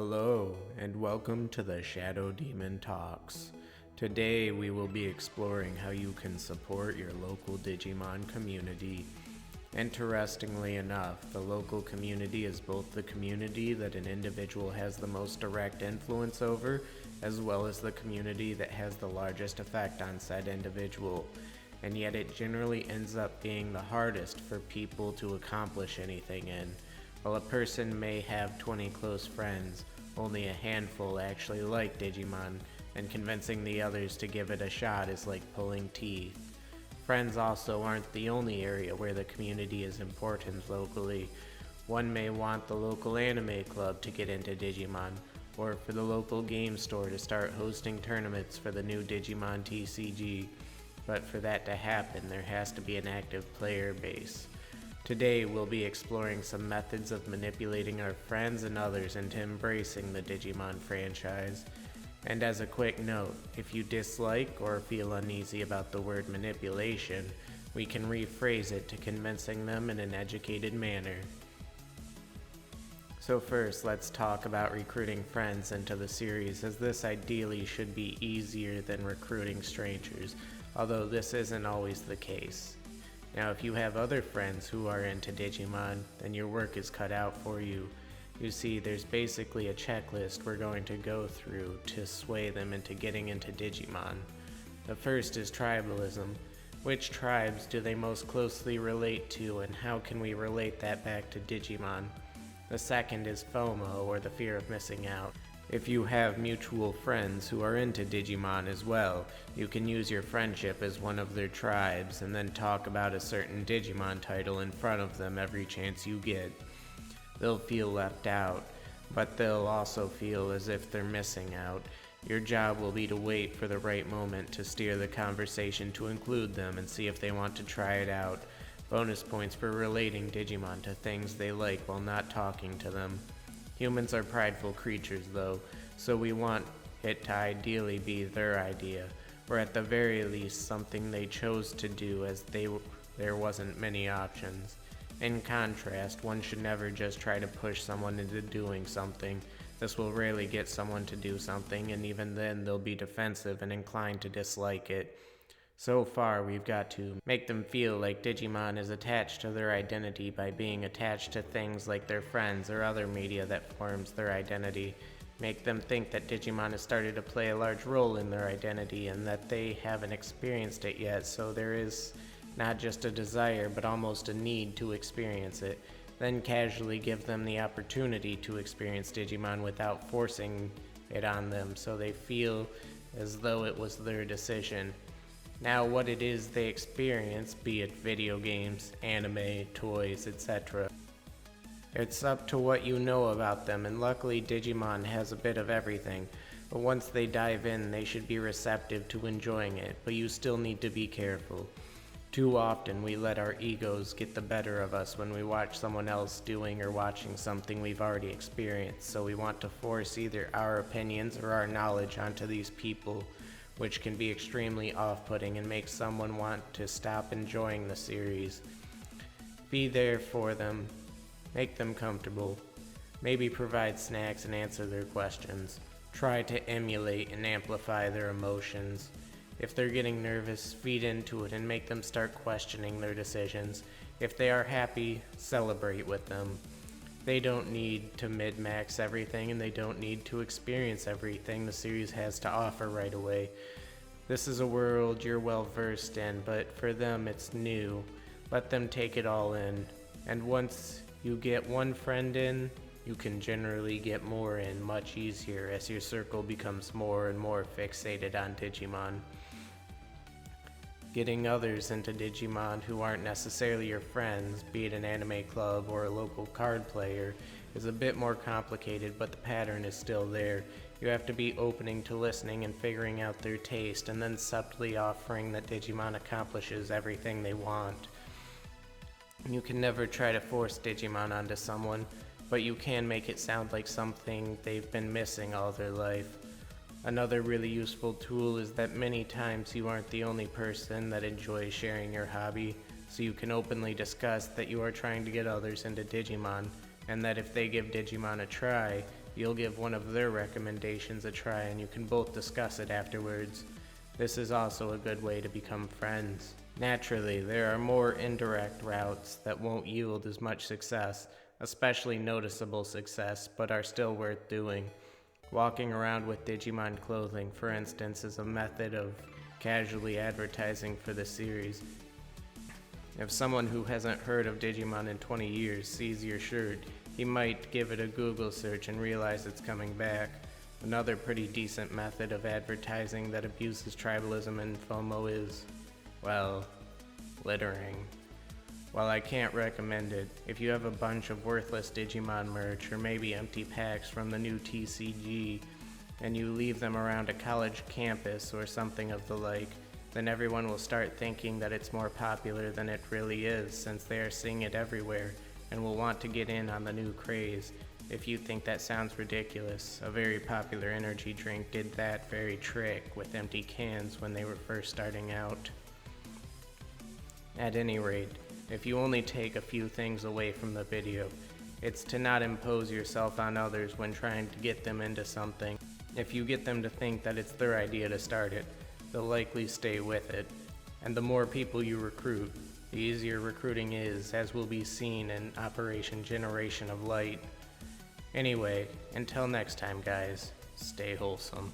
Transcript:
Hello, and welcome to the Shadow Demon Talks. Today we will be exploring how you can support your local Digimon community. Interestingly enough, the local community is both the community that an individual has the most direct influence over, as well as the community that has the largest effect on said individual. And yet it generally ends up being the hardest for people to accomplish anything in. While a person may have 20 close friends, only a handful actually like Digimon, and convincing the others to give it a shot is like pulling teeth. Friends also aren't the only area where the community is important locally. One may want the local anime club to get into Digimon, or for the local game store to start hosting tournaments for the new Digimon TCG. But for that to happen, there has to be an active player base. Today we'll be exploring some methods of manipulating our friends and others into embracing the Digimon franchise. And as a quick note, if you dislike or feel uneasy about the word manipulation, we can rephrase it to convincing them in an educated manner. So first, let's talk about recruiting friends into the series, as this ideally should be easier than recruiting strangers, although this isn't always the case. Now, if you have other friends who are into Digimon, then your work is cut out for you. You see, there's basically a checklist we're going to go through to sway them into getting into Digimon. The first is tribalism. Which tribes do they most closely relate to, and how can we relate that back to Digimon? The second is FOMO, or the fear of missing out. If you have mutual friends who are into Digimon as well, you can use your friendship as one of their tribes and then talk about a certain Digimon title in front of them every chance you get. They'll feel left out, but they'll also feel as if they're missing out. Your job will be to wait for the right moment to steer the conversation to include them and see if they want to try it out. Bonus points for relating Digimon to things they like while not talking to them. Humans are prideful creatures though, so we want it to ideally be their idea, or at the very least something they chose to do, as there wasn't many options. In contrast, one should never just try to push someone into doing something. This will rarely get someone to do something, and even then they'll be defensive and inclined to dislike it. So far, we've got to make them feel like Digimon is attached to their identity by being attached to things like their friends or other media that forms their identity. Make them think that Digimon has started to play a large role in their identity and that they haven't experienced it yet, so there is not just a desire but almost a need to experience it. Then casually give them the opportunity to experience Digimon without forcing it on them, so they feel as though it was their decision. Now, what it is they experience, be it video games, anime, toys, etc. It's up to what you know about them, and luckily Digimon has a bit of everything. But once they dive in, they should be receptive to enjoying it, but you still need to be careful. Too often we let our egos get the better of us when we watch someone else doing or watching something we've already experienced, so we want to force either our opinions or our knowledge onto these people, which can be extremely off-putting and make someone want to stop enjoying the series. Be there for them, make them comfortable, maybe provide snacks and answer their questions. Try to emulate and amplify their emotions. If they're getting nervous, feed into it and make them start questioning their decisions. If they are happy, celebrate with them. They don't need to min-max everything, and they don't need to experience everything the series has to offer right away. This is a world you're well versed in, but for them it's new. Let them take it all in. And once you get one friend in, you can generally get more in much easier as your circle becomes more and more fixated on Digimon. Getting others into Digimon who aren't necessarily your friends, be it an anime club or a local card player, is a bit more complicated, but the pattern is still there. You have to be opening to listening and figuring out their taste, and then subtly offering that Digimon accomplishes everything they want. You can never try to force Digimon onto someone, but you can make it sound like something they've been missing all their life. Another really useful tool is that many times you aren't the only person that enjoys sharing your hobby, so you can openly discuss that you are trying to get others into Digimon, and that if they give Digimon a try, You'll give one of their recommendations a try and you can both discuss it afterwards. This is also a good way to become friends. Naturally, there are more indirect routes that won't yield as much success, especially noticeable success, but are still worth doing. Walking around with Digimon clothing, for instance, is a method of casually advertising for the series. If someone who hasn't heard of Digimon in 20 years sees your shirt, he might give it a Google search and realize it's coming back. Another pretty decent method of advertising that abuses tribalism and FOMO is, well, littering. While I can't recommend it, if you have a bunch of worthless Digimon merch or maybe empty packs from the new TCG, and you leave them around a college campus or something of the like, then everyone will start thinking that it's more popular than it really is since they are seeing it everywhere and will want to get in on the new craze. If you think that sounds ridiculous, a very popular energy drink did that very trick with empty cans when they were first starting out. At any rate, if you only take a few things away from the video, it's to not impose yourself on others when trying to get them into something. If you get them to think that it's their idea to start it, they'll likely stay with it. And the more people you recruit, the easier recruiting is, as will be seen in Operation Generation of Light. Anyway, until next time guys, stay wholesome.